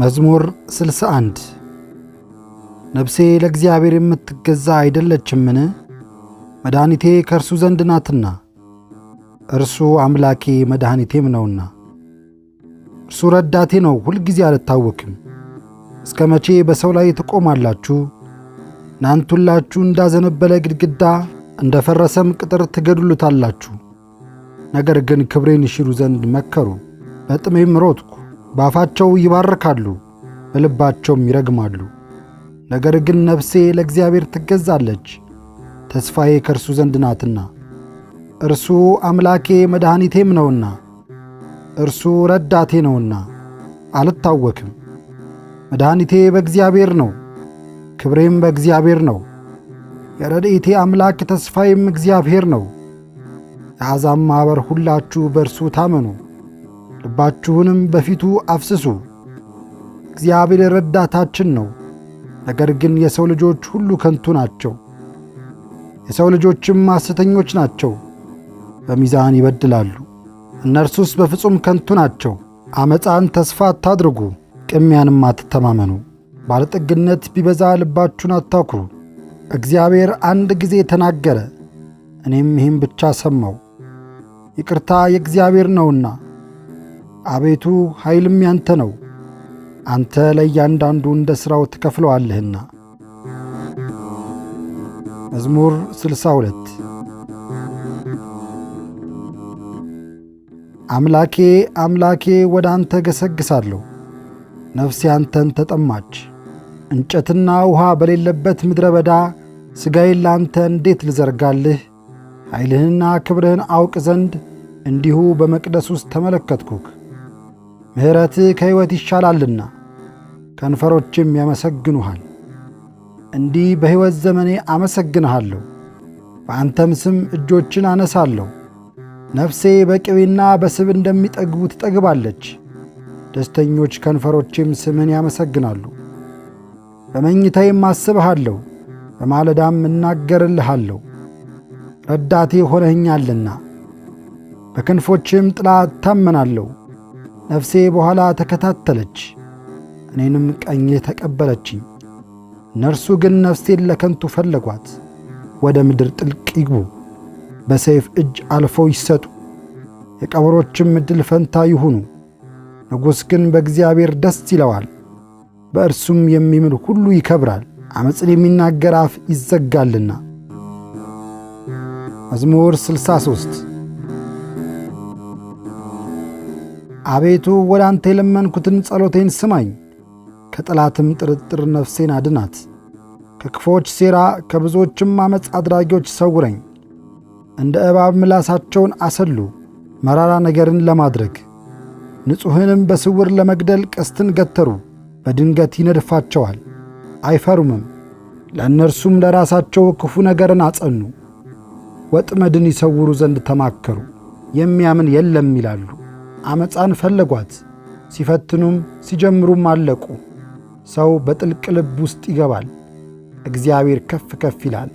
መዝሙር 61 ነፍሴ ለእግዚአብሔር የምትገዛ አይደለችምን? መድኃኒቴ ከእርሱ ዘንድ ናትና፣ እርሱ አምላኬ መድኃኒቴም ነውና። እርሱ ረዳቴ ነው፣ ሁልጊዜ አልታወክም። እስከ መቼ በሰው ላይ ትቆማላችሁ? እናንተ ሁላችሁ እንዳዘነበለ ግድግዳ እንደ ፈረሰም ቅጥር ትገድሉታላችሁ። ነገር ግን ክብሬን ይሽሩ ዘንድ መከሩ፣ በጥሜም ሮጥኩ። በአፋቸው ይባርካሉ፣ በልባቸውም ይረግማሉ። ነገር ግን ነፍሴ ለእግዚአብሔር ትገዛለች፣ ተስፋዬ ከእርሱ ዘንድ ናትና። እርሱ አምላኬ መድኃኒቴም ነውና፣ እርሱ ረዳቴ ነውና አልታወክም። መድኃኒቴ በእግዚአብሔር ነው፣ ክብሬም በእግዚአብሔር ነው። የረድኤቴ አምላክ ተስፋዬም እግዚአብሔር ነው። የአሕዛብ ማኅበር ሁላችሁ በእርሱ ታመኑ፣ ልባችሁንም በፊቱ አፍስሱ። እግዚአብሔር ረዳታችን ነው። ነገር ግን የሰው ልጆች ሁሉ ከንቱ ናቸው፣ የሰው ልጆችም ሐሰተኞች ናቸው፣ በሚዛን ይበድላሉ። እነርሱስ በፍጹም ከንቱ ናቸው። ዓመፃን ተስፋ አታድርጉ፣ ቅሚያንም አትተማመኑ። ባለጠግነት ቢበዛ ልባችሁን አታኩሩ። እግዚአብሔር አንድ ጊዜ ተናገረ፣ እኔም ይህም ብቻ ሰማሁ። ይቅርታ የእግዚአብሔር ነውና፣ አቤቱ ኃይልም ያንተ ነው። አንተ ለእያንዳንዱ እንደ ሥራው ትከፍለዋለህና። መዝሙር 62 አምላኬ አምላኬ ወደ አንተ ገሰግሳለሁ። ነፍሴ አንተን ተጠማች። እንጨትና ውሃ በሌለበት ምድረ በዳ ሥጋዬን ለአንተ እንዴት ልዘርጋልህ? ኃይልህንና ክብርህን አውቅ ዘንድ እንዲሁ በመቅደስ ውስጥ ተመለከትኩክ። ምሕረትህ ከሕይወት ይሻላልና ከንፈሮችም ያመሰግኑሃል። እንዲህ በሕይወት ዘመኔ አመሰግንሃለሁ፣ በአንተም ስም እጆችን አነሳለሁ። ነፍሴ በቅቤና በስብ እንደሚጠግቡ ትጠግባለች። ደስተኞች ከንፈሮቼም ስምህን ያመሰግናሉ። በመኝታዬም አስብሃለሁ፣ በማለዳም እናገርልሃለሁ። ረዳቴ ሆነኸኛልና በክንፎችም ጥላ እታመናለሁ። ነፍሴ በኋላ ተከታተለች፣ እኔንም ቀኝህ ተቀበለችኝ። እነርሱ ግን ነፍሴን ለከንቱ ፈለጓት፣ ወደ ምድር ጥልቅ ይግቡ፣ በሰይፍ እጅ አልፈው ይሰጡ፣ የቀበሮችም ዕድል ፈንታ ይሁኑ። ንጉሥ ግን በእግዚአብሔር ደስ ይለዋል፣ በእርሱም የሚምል ሁሉ ይከብራል። ዓመፅን የሚናገር አፍ ይዘጋልና። መዝሙር 63 አቤቱ ወደ አንተ የለመንኩትን ጸሎቴን ስማኝ፣ ከጠላትም ጥርጥር ነፍሴን አድናት። ከክፎች ሴራ ከብዙዎችም ዓመፅ አድራጊዎች ሰውረኝ። እንደ እባብ ምላሳቸውን አሰሉ፣ መራራ ነገርን ለማድረግ ንጹሕንም በስውር ለመግደል ቀስትን ገተሩ። በድንገት ይነድፋቸዋል፣ አይፈሩምም። ለእነርሱም ለራሳቸው ክፉ ነገርን አጸኑ። ወጥመድን ይሰውሩ ዘንድ ተማከሩ፣ የሚያምን የለም ይላሉ። ዓመፃን ፈለጓት፣ ሲፈትኑም ሲጀምሩም አለቁ። ሰው በጥልቅ ልብ ውስጥ ይገባል፣ እግዚአብሔር ከፍ ከፍ ይላል።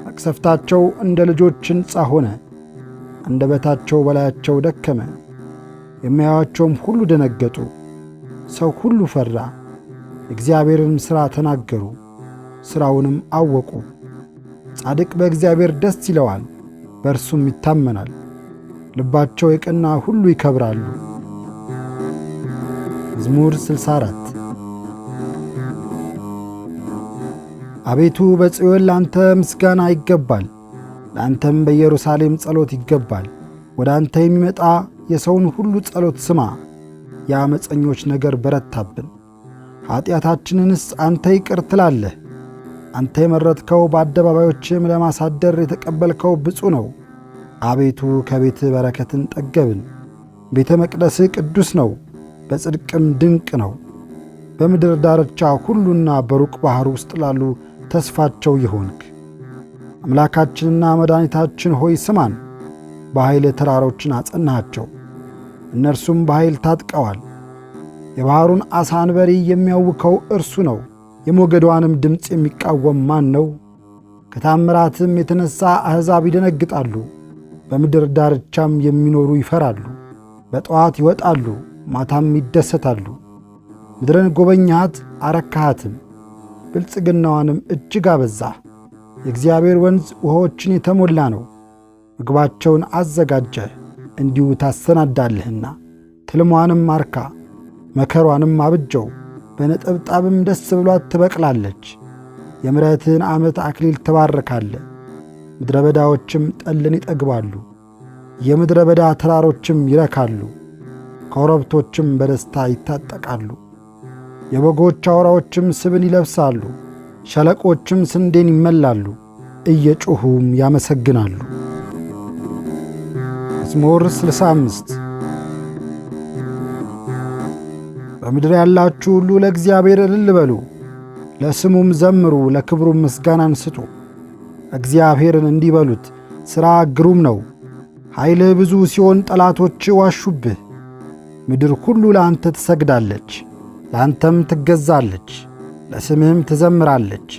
መቅሰፍታቸው እንደ ልጆች ሕንፃ ሆነ፣ አንደበታቸው በላያቸው ደከመ። የሚያዩአቸውም ሁሉ ደነገጡ። ሰው ሁሉ ፈራ፣ የእግዚአብሔርን ሥራ ተናገሩ፣ ሥራውንም አወቁ። ጻድቅ በእግዚአብሔር ደስ ይለዋል፣ በእርሱም ይታመናል። ልባቸው የቀና ሁሉ ይከብራሉ። መዝሙር 64 አቤቱ በጽዮን ላንተ ምስጋና ይገባል፣ ለአንተም በኢየሩሳሌም ጸሎት ይገባል። ወደ አንተ የሚመጣ የሰውን ሁሉ ጸሎት ስማ። የዓመፀኞች ነገር በረታብን፣ ኀጢአታችንንስ አንተ ይቅር ትላለህ። አንተ የመረጥከው በአደባባዮችም ለማሳደር የተቀበልከው ብፁዕ ነው። አቤቱ ከቤትህ በረከትን ጠገብን። ቤተ መቅደስህ ቅዱስ ነው፣ በጽድቅም ድንቅ ነው። በምድር ዳርቻ ሁሉና በሩቅ ባሕር ውስጥ ላሉ ተስፋቸው ይሆንክ። አምላካችንና መድኃኒታችን ሆይ ስማን። በኃይል ተራሮችን አጸናሃቸው፣ እነርሱም በኃይል ታጥቀዋል። የባሕሩን ዓሣ አንበሪ የሚያውከው እርሱ ነው። የሞገዷንም ድምፅ የሚቃወም ማን ነው? ከታምራትም የተነሣ አሕዛብ ይደነግጣሉ፣ በምድር ዳርቻም የሚኖሩ ይፈራሉ። በጠዋት ይወጣሉ፣ ማታም ይደሰታሉ። ምድርን ጐበኛሃት አረካሃትም፣ ብልጽግናዋንም እጅግ አበዛህ። የእግዚአብሔር ወንዝ ውኃዎችን የተሞላ ነው። ምግባቸውን አዘጋጀህ፣ እንዲሁ ታሰናዳለህና። ትልሟንም አርካ፣ መከሯንም አብጀው፣ በነጠብጣብም ደስ ብሏት ትበቅላለች። የምሕረትህን ዓመት አክሊል ትባርካለህ። ምድረ በዳዎችም ጠልን ይጠግባሉ፣ የምድረ በዳ ተራሮችም ይረካሉ። ኮረብቶችም በደስታ ይታጠቃሉ። የበጎች አውራዎችም ስብን ይለብሳሉ፣ ሸለቆችም ስንዴን ይመላሉ፣ እየጮኹም ያመሰግናሉ። መዝሙር 65 በምድር ያላችሁ ሁሉ ለእግዚአብሔር እልል በሉ፣ ለስሙም ዘምሩ፣ ለክብሩም ምስጋናን ስጡ። እግዚአብሔርን እንዲህ በሉት፣ ሥራ ግሩም ነው። ኃይልህ ብዙ ሲሆን ጠላቶች ዋሹብህ። ምድር ሁሉ ለአንተ ትሰግዳለች፣ ለአንተም ትገዛለች፣ ለስምህም ትዘምራለች።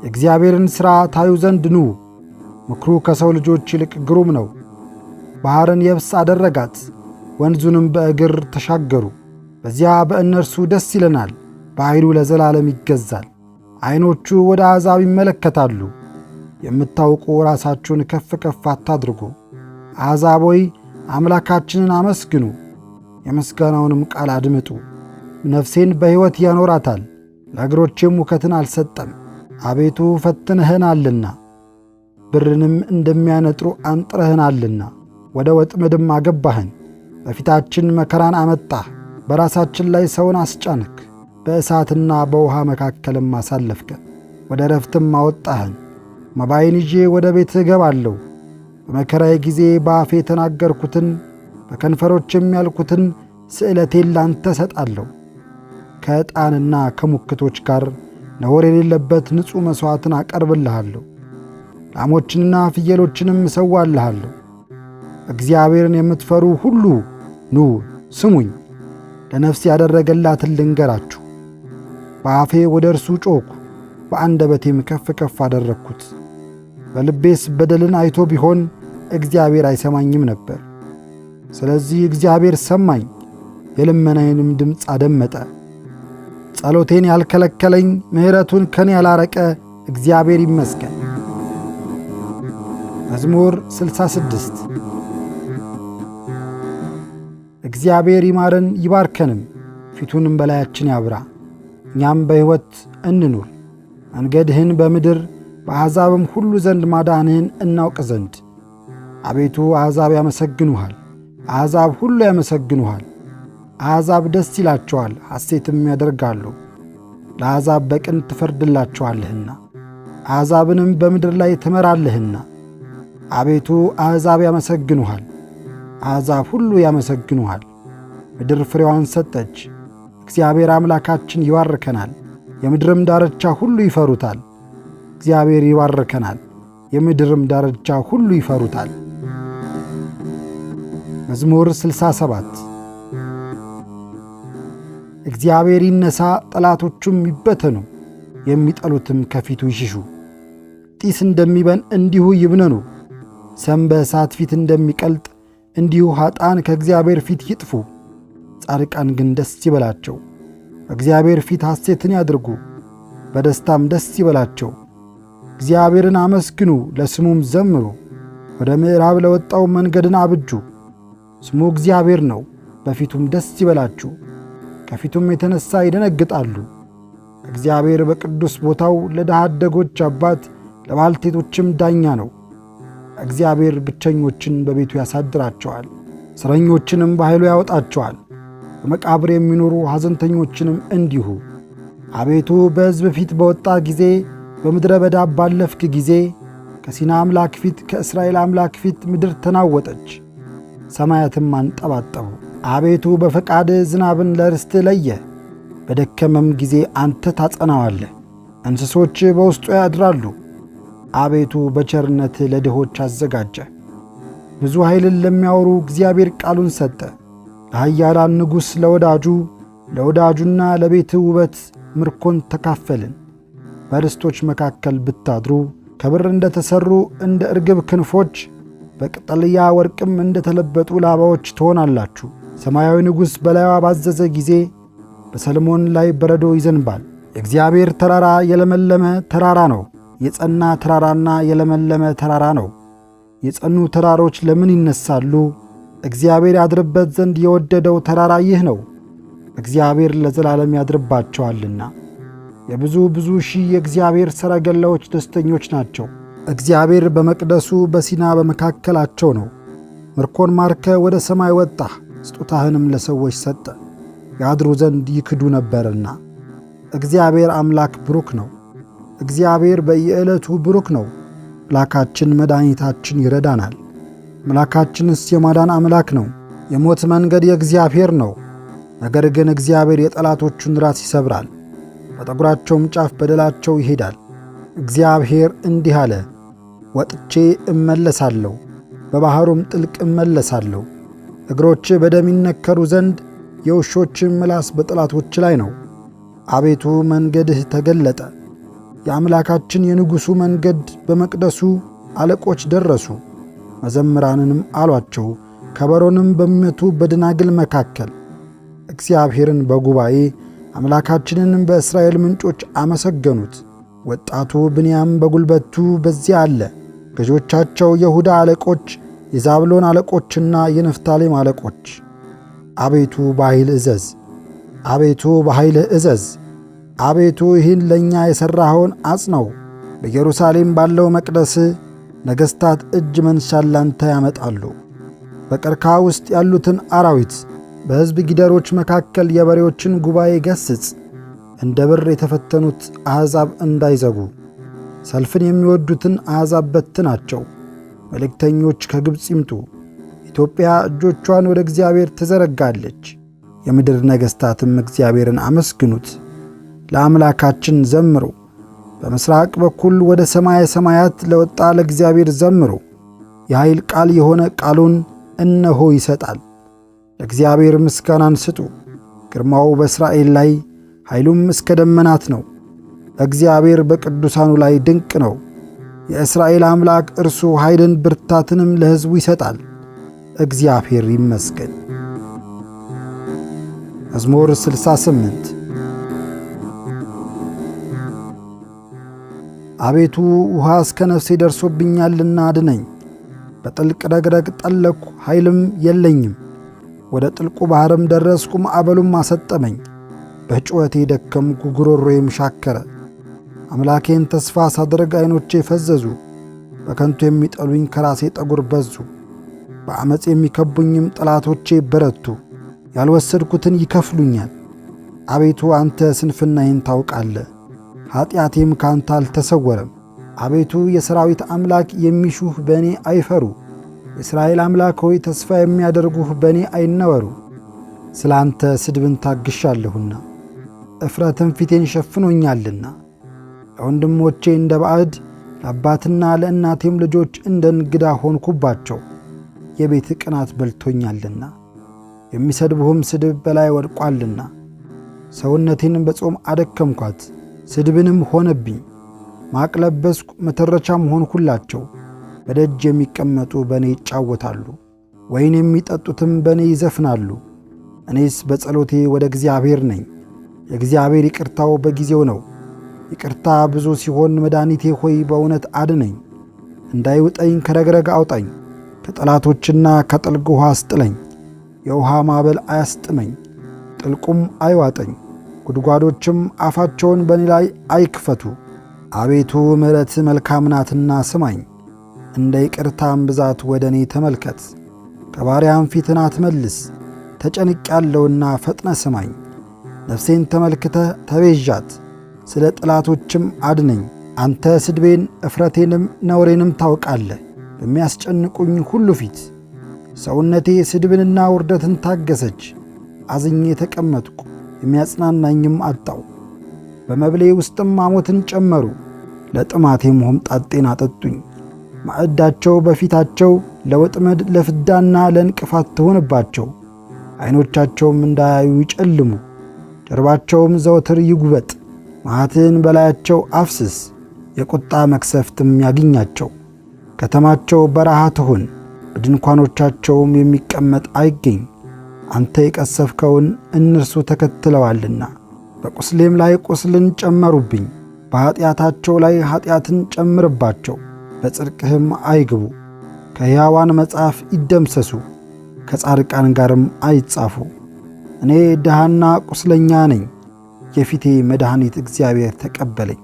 የእግዚአብሔርን ሥራ ታዩ ዘንድ ኑ። ምክሩ ከሰው ልጆች ይልቅ ግሩም ነው። ባሕርን የብስ አደረጋት፣ ወንዙንም በእግር ተሻገሩ። በዚያ በእነርሱ ደስ ይለናል፣ በኃይሉ ለዘላለም ይገዛል። ዐይኖቹ ወደ አሕዛብ ይመለከታሉ። የምታውቁ ራሳችሁን ከፍ ከፍ አታድርጉ። አሕዛብ ሆይ አምላካችንን አመስግኑ፣ የምስጋናውንም ቃል አድምጡ። ነፍሴን በሕይወት ያኖራታል፣ ለእግሮቼም ውከትን አልሰጠም። አቤቱ ፈትነህናልና ብርንም እንደሚያነጥሩ አንጥረህናልና። ወደ ወጥመድም አገባህን፣ በፊታችን መከራን አመጣህ። በራሳችን ላይ ሰውን አስጫንክ፣ በእሳትና በውሃ መካከልም አሳለፍከን። ወደ ረፍትም አወጣህን። መባዬን ይዤ ወደ ቤትህ እገባለሁ። በመከራዬ ጊዜ በአፌ የተናገርኩትን በከንፈሮችም ያልኩትን ስእለቴን ላንተ ሰጣለሁ። ከዕጣንና ከሙክቶች ጋር ነውር የሌለበት ንጹሕ መሥዋዕትን አቀርብልሃለሁ። ላሞችንና ፍየሎችንም እሰዋልሃለሁ። እግዚአብሔርን የምትፈሩ ሁሉ ኑ ስሙኝ፣ ለነፍስ ያደረገላትን ልንገራችሁ። በአፌ ወደ እርሱ ጮኽሁ፣ በአንደበቴም ከፍ ከፍ አደረግሁት። በልቤስ በደልን አይቶ ቢሆን እግዚአብሔር አይሰማኝም ነበር። ስለዚህ እግዚአብሔር ሰማኝ፣ የልመናዬንም ድምፅ አደመጠ። ጸሎቴን ያልከለከለኝ፣ ምሕረቱን ከኔ ያላረቀ እግዚአብሔር ይመስገን። መዝሙር 66 እግዚአብሔር ይማረን ይባርከንም፣ ፊቱንም በላያችን ያብራ፣ እኛም በሕይወት እንኑር። መንገድህን በምድር በአሕዛብም ሁሉ ዘንድ ማዳንህን እናውቅ ዘንድ። አቤቱ አሕዛብ ያመሰግኑሃል፣ አሕዛብ ሁሉ ያመሰግኑሃል። አሕዛብ ደስ ይላቸዋል ሐሴትም ያደርጋሉ፣ ለአሕዛብ በቅን ትፈርድላቸዋለህና አሕዛብንም በምድር ላይ ትመራለህና። አቤቱ አሕዛብ ያመሰግኑሃል፣ አሕዛብ ሁሉ ያመሰግኑሃል። ምድር ፍሬዋን ሰጠች፣ እግዚአብሔር አምላካችን ይባርከናል፣ የምድርም ዳርቻ ሁሉ ይፈሩታል። እግዚአብሔር ይባርከናል፣ የምድርም ዳርቻ ሁሉ ይፈሩታል። መዝሙር 67 እግዚአብሔር ይነሣ፣ ጠላቶቹም ይበተኑ፣ የሚጠሉትም ከፊቱ ይሽሹ። ጢስ እንደሚበን እንዲሁ ይብነኑ፣ ሰም በእሳት ፊት እንደሚቀልጥ እንዲሁ ኀጣን ከእግዚአብሔር ፊት ይጥፉ። ጻድቃን ግን ደስ ይበላቸው፣ በእግዚአብሔር ፊት ሐሴትን ያድርጉ፣ በደስታም ደስ ይበላቸው። እግዚአብሔርን አመስግኑ፣ ለስሙም ዘምሩ። ወደ ምዕራብ ለወጣው መንገድን አብጁ። ስሙ እግዚአብሔር ነው፣ በፊቱም ደስ ይበላችሁ። ከፊቱም የተነሣ ይደነግጣሉ። እግዚአብሔር በቅዱስ ቦታው ለድሃ አደጎች አባት ለባልቴቶችም ዳኛ ነው። እግዚአብሔር ብቸኞችን በቤቱ ያሳድራቸዋል፣ እስረኞችንም በኃይሉ ያወጣቸዋል። በመቃብር የሚኖሩ ሐዘንተኞችንም እንዲሁ። አቤቱ በሕዝብ ፊት በወጣ ጊዜ፣ በምድረ በዳ ባለፍክ ጊዜ፣ ከሲና አምላክ ፊት ከእስራኤል አምላክ ፊት ምድር ተናወጠች፣ ሰማያትም አንጠባጠቡ። አቤቱ በፈቃድህ ዝናብን ለርስትህ ለየ፣ በደከመም ጊዜ አንተ ታጸናዋለህ። እንስሶች በውስጡ ያድራሉ። አቤቱ በቸርነትህ ለድሆች አዘጋጀህ። ብዙ ኃይልን ለሚያወሩ እግዚአብሔር ቃሉን ሰጠ። ለኃያላን ንጉሥ ለወዳጁ ለወዳጁና ለቤት ውበት ምርኮን ተካፈልን። በርስቶች መካከል ብታድሩ ከብር እንደተሠሩ እንደ እርግብ ክንፎች በቅጠልያ ወርቅም እንደተለበጡ ላባዎች ትሆናላችሁ። ሰማያዊ ንጉሥ በላይዋ ባዘዘ ጊዜ በሰልሞን ላይ በረዶ ይዘንባል። የእግዚአብሔር ተራራ የለመለመ ተራራ ነው። የጸና ተራራና የለመለመ ተራራ ነው። የጸኑ ተራሮች ለምን ይነሳሉ? እግዚአብሔር ያድርበት ዘንድ የወደደው ተራራ ይህ ነው። እግዚአብሔር ለዘላለም ያድርባቸዋልና። የብዙ ብዙ ሺህ የእግዚአብሔር ሰረገላዎች ደስተኞች ናቸው። እግዚአብሔር በመቅደሱ በሲና በመካከላቸው ነው። ምርኮን ማርከ ወደ ሰማይ ወጣህ፣ ስጦታህንም ለሰዎች ሰጠ፣ ያድሩ ዘንድ ይክዱ ነበርና። እግዚአብሔር አምላክ ብሩክ ነው። እግዚአብሔር በየዕለቱ ብሩክ ነው። አምላካችን መድኃኒታችን ይረዳናል። አምላካችንስ የማዳን አምላክ ነው። የሞት መንገድ የእግዚአብሔር ነው። ነገር ግን እግዚአብሔር የጠላቶቹን ራስ ይሰብራል፣ በጠጉራቸውም ጫፍ በደላቸው ይሄዳል። እግዚአብሔር እንዲህ አለ፣ ወጥቼ እመለሳለሁ፣ በባሕሩም ጥልቅ እመለሳለሁ። እግሮች በደም ይነከሩ ዘንድ የውሾችም ምላስ በጠላቶች ላይ ነው። አቤቱ መንገድህ ተገለጠ። የአምላካችን የንጉሡ መንገድ በመቅደሱ አለቆች ደረሱ። መዘምራንንም አሏቸው፣ ከበሮንም በሚመቱ በደናግል መካከል እግዚአብሔርን በጉባኤ አምላካችንንም በእስራኤል ምንጮች አመሰገኑት። ወጣቱ ብንያም በጉልበቱ በዚያ አለ። ገዦቻቸው የይሁዳ አለቆች፣ የዛብሎን አለቆችና የንፍታሌም አለቆች። አቤቱ በኃይል እዘዝ፣ አቤቱ በኃይልህ እዘዝ። አቤቱ ይህን ለእኛ የሠራኸውን አጽነው። በኢየሩሳሌም ባለው መቅደስ ነገሥታት እጅ መንሻን ላንተ ያመጣሉ። በቀርከሃ ውስጥ ያሉትን አራዊት በሕዝብ ጊደሮች መካከል የበሬዎችን ጉባኤ ገስጽ። እንደ ብር የተፈተኑት አሕዛብ እንዳይዘጉ ሰልፍን የሚወዱትን አሕዛብ በትናቸው። መልእክተኞች ከግብፅ ይምጡ። ኢትዮጵያ እጆቿን ወደ እግዚአብሔር ትዘረጋለች። የምድር ነገሥታትም እግዚአብሔርን አመስግኑት። ለአምላካችን ዘምሩ። በምሥራቅ በኩል ወደ ሰማየ ሰማያት ለወጣ ለእግዚአብሔር ዘምሩ። የኃይል ቃል የሆነ ቃሉን እነሆ ይሰጣል። ለእግዚአብሔር ምስጋናን ስጡ። ግርማው በእስራኤል ላይ ኃይሉም እስከ ደመናት ነው። እግዚአብሔር በቅዱሳኑ ላይ ድንቅ ነው። የእስራኤል አምላክ እርሱ ኃይልን ብርታትንም ለሕዝቡ ይሰጣል። እግዚአብሔር ይመስገን። መዝሙር 68 አቤቱ ውሃ እስከ ነፍሴ ደርሶብኛልና አድነኝ። በጥልቅ ረግረግ ጠለቅሁ፣ ኃይልም የለኝም። ወደ ጥልቁ ባሕርም ደረስኩ፣ ማዕበሉም አሰጠመኝ። በጩኸቴ ደከምኩ፣ ጉሮሮዬም ሻከረ። አምላኬን ተስፋ ሳደርግ ዐይኖቼ ፈዘዙ። በከንቱ የሚጠሉኝ ከራሴ ጠጉር በዙ። በዓመፅ የሚከቡኝም ጠላቶቼ በረቱ። ያልወሰድኩትን ይከፍሉኛል። አቤቱ አንተ ስንፍናዬን ታውቃለህ፣ ኀጢአቴም ካንተ አልተሰወረም። አቤቱ የሠራዊት አምላክ የሚሹህ በእኔ አይፈሩ። የእስራኤል አምላክ ሆይ ተስፋ የሚያደርጉህ በእኔ አይነወሩ። ስለ አንተ ስድብን ታግሻለሁና እፍረትም ፊቴን ሸፍኖኛልና። ለወንድሞቼ እንደ ባዕድ ለአባትና ለእናቴም ልጆች እንደ እንግዳ ሆንኩባቸው። የቤት ቅናት በልቶኛልና የሚሰድቡህም ስድብ በላይ ወድቋልና። ሰውነቴንም በጾም አደከምኳት፣ ስድብንም ሆነብኝ። ማቅ ለበስኩ፣ መተረቻም ሆንኩላቸው። በደጅ የሚቀመጡ በእኔ ይጫወታሉ፣ ወይን የሚጠጡትም በእኔ ይዘፍናሉ። እኔስ በጸሎቴ ወደ እግዚአብሔር ነኝ። የእግዚአብሔር ይቅርታው በጊዜው ነው። ይቅርታ ብዙ ሲሆን መድኃኒቴ ሆይ በእውነት አድነኝ። እንዳይውጠኝ ከረግረግ አውጣኝ፣ ከጠላቶችና ከጥልቅ ውኃ አስጥለኝ። የውኃ ማዕበል አያስጥመኝ፣ ጥልቁም አይዋጠኝ። ጉድጓዶችም አፋቸውን በእኔ ላይ አይክፈቱ። አቤቱ ምሕረት መልካም ናትና ስማኝ፣ እንደ ይቅርታም ብዛት ወደ እኔ ተመልከት። ከባሪያም ፊትን አትመልስ። ተጨንቄአለሁና ፈጥነ ስማኝ። ነፍሴን ተመልክተህ ተቤዣት፣ ስለ ጠላቶችም አድነኝ። አንተ ስድቤን እፍረቴንም ነውሬንም ታውቃለህ። በሚያስጨንቁኝ ሁሉ ፊት ሰውነቴ ስድብንና ውርደትን ታገሰች። አዝኜ ተቀመጥኩ፣ የሚያጽናናኝም አጣው። በመብሌ ውስጥም ሐሞትን ጨመሩ፣ ለጥማቴም ሆምጣጤን አጠጡኝ። ማዕዳቸው በፊታቸው ለወጥመድ ለፍዳና ለእንቅፋት ትሆንባቸው። ዐይኖቻቸውም እንዳያዩ ይጨልሙ። ጀርባቸውም ዘወትር ይጉበጥ። መዓትህን በላያቸው አፍስስ፣ የቁጣ መቅሰፍትም ያግኛቸው። ከተማቸው በረሃ ትሁን፣ በድንኳኖቻቸውም የሚቀመጥ አይገኝ። አንተ የቀሰፍከውን እነርሱ ተከትለዋልና፣ በቁስሌም ላይ ቁስልን ጨመሩብኝ። በኀጢአታቸው ላይ ኀጢአትን ጨምርባቸው፣ በጽድቅህም አይግቡ። ከሕያዋን መጽሐፍ ይደምሰሱ፣ ከጻድቃን ጋርም አይጻፉ። እኔ ድሃና ቁስለኛ ነኝ፣ የፊቴ መድኃኒት እግዚአብሔር ተቀበለኝ።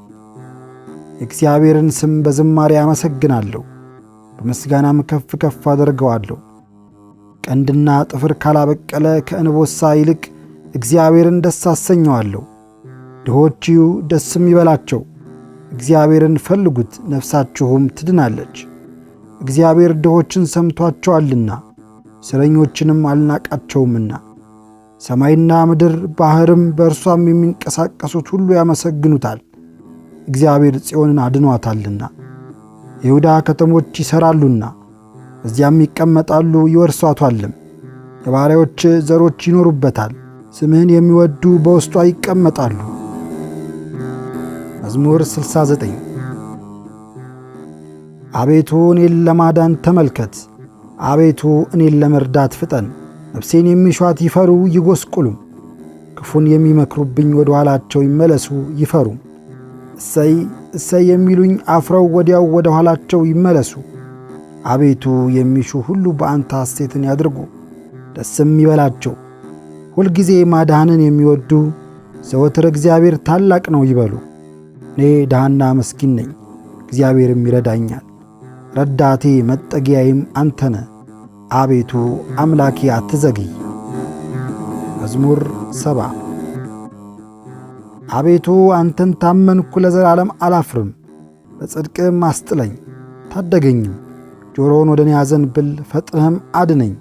የእግዚአብሔርን ስም በዝማሬ አመሰግናለሁ፣ በምስጋናም ከፍ ከፍ አደርገዋለሁ። ቀንድና ጥፍር ካላበቀለ ከእንቦሳ ይልቅ እግዚአብሔርን ደስ አሰኘዋለሁ። ድሆች ደስም ይበላቸው፣ እግዚአብሔርን ፈልጉት፣ ነፍሳችሁም ትድናለች። እግዚአብሔር ድሆችን ሰምቶአቸዋልና እስረኞችንም አልናቃቸውምና። ሰማይና ምድር ባሕርም በእርሷም የሚንቀሳቀሱት ሁሉ ያመሰግኑታል። እግዚአብሔር ጽዮንን አድኗታልና። የይሁዳ ከተሞች ይሠራሉና በዚያም ይቀመጣሉ ይወርሷታልም። የባሪያዎች ዘሮች ይኖሩበታል። ስምህን የሚወዱ በውስጧ ይቀመጣሉ። መዝሙር 69 አቤቱ እኔን ለማዳን ተመልከት፣ አቤቱ እኔን ለመርዳት ፍጠን። ነፍሴን የሚሿት ይፈሩ ይጐስቁሉም፣ ክፉን የሚመክሩብኝ ወደ ኋላቸው ይመለሱ ይፈሩም። እሰይ እሰይ የሚሉኝ አፍረው ወዲያው ወደ ኋላቸው ይመለሱ። አቤቱ የሚሹ ሁሉ በአንተ ሐሴትን ያድርጉ፣ ደስም ይበላቸው። ሁልጊዜ ማዳንን የሚወዱ ዘወትር እግዚአብሔር ታላቅ ነው ይበሉ። እኔ ድሃና መስኪን ነኝ፣ እግዚአብሔርም ይረዳኛል። ረዳቴ መጠጊያዬም አንተ ነህ። አቤቱ አምላኬ አትዘግይ። መዝሙር 70 አቤቱ አንተን ታመንኩ፣ ለዘላለም አላፍርም። በጽድቅም አስጥለኝ ታደገኝም። ጆሮውን ወደ እኔ አዘንብል፣ ፈጥነህም አድነኝ።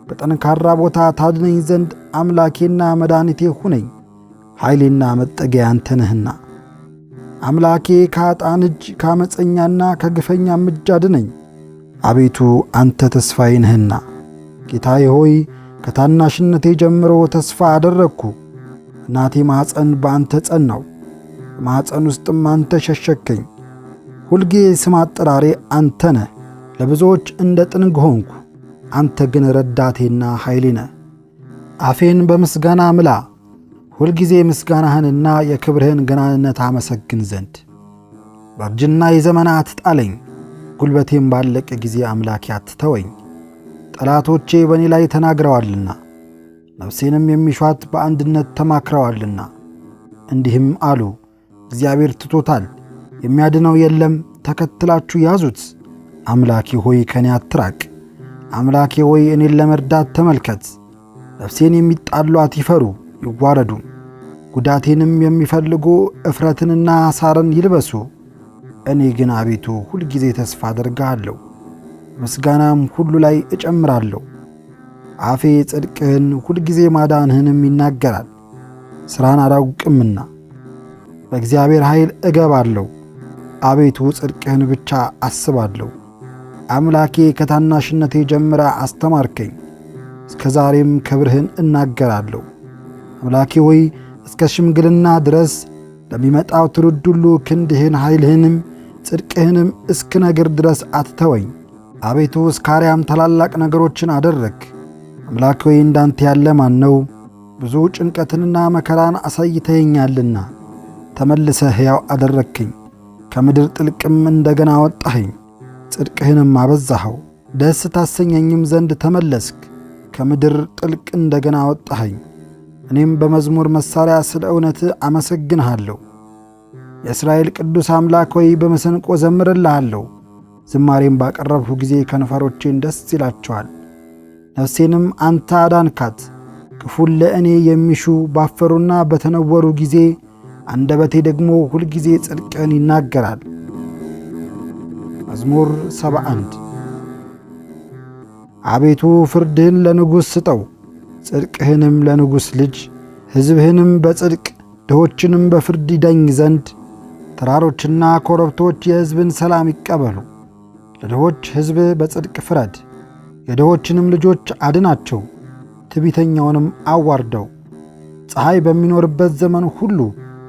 በጠንካራ ቦታ ታድነኝ ዘንድ አምላኬና መድኃኒቴ ሁነኝ። ኃይሌና መጠጊያ አንተ ነህና። አምላኬ ከኃጥአን እጅ ከዓመፀኛና ከግፈኛም እጅ አድነኝ። አቤቱ አንተ ተስፋዬ ነህና። ጌታዬ ሆይ ከታናሽነቴ ጀምሮ ተስፋ አደረግኩ። እናቴ ማኅፀን በአንተ ጸናው፣ በማኅፀን ውስጥም አንተ ሸሸከኝ። ሁልጊዜ ስም አጠራሬ አንተ ነህ። ለብዙዎች እንደ ጥንግ ሆንኩ፣ አንተ ግን ረዳቴና ኃይሌ ነህ። አፌን በምስጋና ምላ፣ ሁልጊዜ ምስጋናህንና የክብርህን ገናንነት አመሰግን ዘንድ። በእርጅና የዘመናት ጣለኝ፣ ጉልበቴም ባለቀ ጊዜ አምላኬ አትተወኝ። ጠላቶቼ በእኔ ላይ ተናግረዋልና ነፍሴንም የሚሿት በአንድነት ተማክረዋልና። እንዲህም አሉ፣ እግዚአብሔር ትቶታል፣ የሚያድነው የለም። ተከትላችሁ ያዙት። አምላኬ ሆይ ከኔ አትራቅ። አምላኬ ሆይ እኔን ለመርዳት ተመልከት። ነፍሴን የሚጣሏት ይፈሩ ይዋረዱ። ጉዳቴንም የሚፈልጉ እፍረትንና ሣርን ይልበሱ። እኔ ግን አቤቱ ሁልጊዜ ተስፋ አደርግሃለሁ፣ ምስጋናም ሁሉ ላይ እጨምራለሁ። አፌ ጽድቅህን ሁልጊዜ ማዳንህንም ይናገራል፣ ሥራን አላውቅምና። በእግዚአብሔር ኃይል እገባለሁ፣ አቤቱ ጽድቅህን ብቻ አስባለሁ። አምላኬ ከታናሽነቴ ጀምራ አስተማርከኝ፣ እስከ ዛሬም ክብርህን እናገራለሁ። አምላኬ ሆይ እስከ ሽምግልና ድረስ ለሚመጣው ትውልድ ሁሉ ክንድህን ኃይልህንም ጽድቅህንም እስክነግር ድረስ አትተወኝ። አቤቱ እስከ አርያም ታላላቅ ነገሮችን አደረግ። አምላኬ ሆይ እንዳንተ ያለ ማን ነው? ብዙ ጭንቀትንና መከራን አሳይተኸኛልና ተመልሰህ ሕያው አደረግከኝ። ከምድር ጥልቅም እንደገና አወጣኸኝ፣ ጽድቅህንም አበዛኸው። ደስ ታሰኘኝም ዘንድ ተመለስክ፣ ከምድር ጥልቅ እንደገና አወጣኸኝ። እኔም በመዝሙር መሣሪያ ስለ እውነትህ አመሰግንሃለሁ። የእስራኤል ቅዱስ አምላክ ሆይ በመሰንቆ ዘምርልሃለሁ። ዝማሬም ባቀረብሁ ጊዜ ከንፈሮቼን ደስ ይላቸዋል። ነፍሴንም አንተ አዳንካት። ክፉን ለእኔ የሚሹ ባፈሩና በተነወሩ ጊዜ አንደበቴ ደግሞ ሁልጊዜ ጽድቅህን ይናገራል። መዝሙር 71 አቤቱ ፍርድህን ለንጉሥ ስጠው፣ ጽድቅህንም ለንጉሥ ልጅ። ሕዝብህንም በጽድቅ ድሆችንም በፍርድ ይዳኝ ዘንድ ተራሮችና ኮረብቶች የሕዝብን ሰላም ይቀበሉ። ለድሆች ሕዝብ በጽድቅ ፍረድ፣ የድሆችንም ልጆች አድናቸው፣ ትዕቢተኛውንም አዋርደው። ፀሐይ በሚኖርበት ዘመን ሁሉ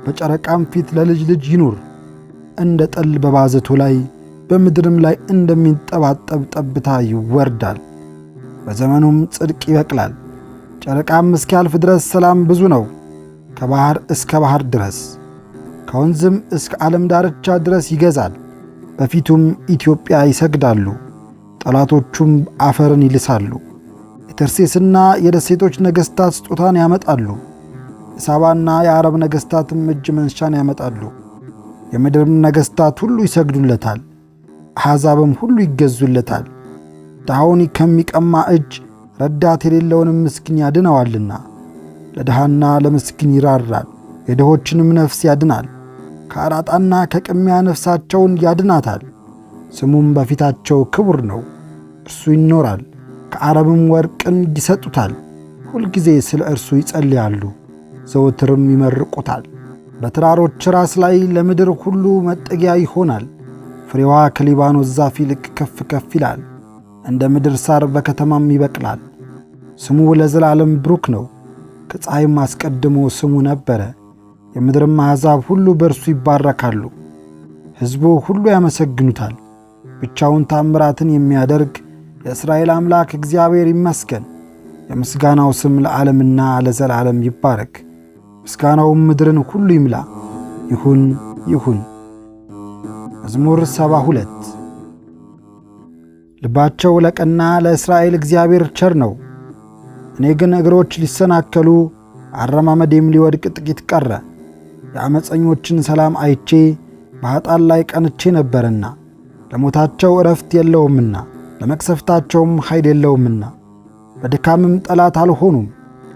በጨረቃም ፊት ለልጅ ልጅ ይኑር። እንደ ጠል በባዘቶ ላይ በምድርም ላይ እንደሚንጠባጠብ ጠብታ ይወርዳል። በዘመኑም ጽድቅ ይበቅላል። ጨረቃም እስኪያልፍ ድረስ ሰላም ብዙ ነው። ከባሕር እስከ ባሕር ድረስ ከወንዝም እስከ ዓለም ዳርቻ ድረስ ይገዛል። በፊቱም ኢትዮጵያ ይሰግዳሉ፣ ጠላቶቹም አፈርን ይልሳሉ። የተርሴስና የደሴቶች ነገሥታት ስጦታን ያመጣሉ። የሳባና የዓረብ ነገሥታትም እጅ መንሻን ያመጣሉ። የምድርም ነገሥታት ሁሉ ይሰግዱለታል፣ አሕዛብም ሁሉ ይገዙለታል። ድሃውን ከሚቀማ እጅ ረዳት የሌለውንም ምስኪን ያድነዋልና። ለድሃና ለምስኪን ይራራል፣ የድሆችንም ነፍስ ያድናል። ከአራጣና ከቅሚያ ነፍሳቸውን ያድናታል። ስሙም በፊታቸው ክቡር ነው። እርሱ ይኖራል፣ ከዓረብም ወርቅን ይሰጡታል። ሁልጊዜ ስለ እርሱ ይጸልያሉ፣ ዘወትርም ይመርቁታል። በተራሮች ራስ ላይ ለምድር ሁሉ መጠጊያ ይሆናል። ፍሬዋ ከሊባኖስ ዛፍ ይልቅ ከፍ ከፍ ይላል፣ እንደ ምድር ሳር በከተማም ይበቅላል። ስሙ ለዘላለም ብሩክ ነው። ከፀሐይም አስቀድሞ ስሙ ነበረ። የምድርም አሕዛብ ሁሉ በእርሱ ይባረካሉ። ሕዝቡ ሁሉ ያመሰግኑታል። ብቻውን ታምራትን የሚያደርግ የእስራኤል አምላክ እግዚአብሔር ይመስገን። የምስጋናው ስም ለዓለምና ለዘላለም ይባረክ። ምስጋናውም ምድርን ሁሉ ይምላ። ይሁን ይሁን። መዝሙር 72 ልባቸው ለቀና ለእስራኤል እግዚአብሔር ቸር ነው። እኔ ግን እግሮች ሊሰናከሉ አረማመዴም ሊወድቅ ጥቂት ቀረ። የዓመፀኞችን ሰላም አይቼ በኃጥአን ላይ ቀንቼ ነበርና፣ ለሞታቸው ዕረፍት የለውምና ለመቅሰፍታቸውም ኃይል የለውምና። በድካምም ጠላት አልሆኑም፣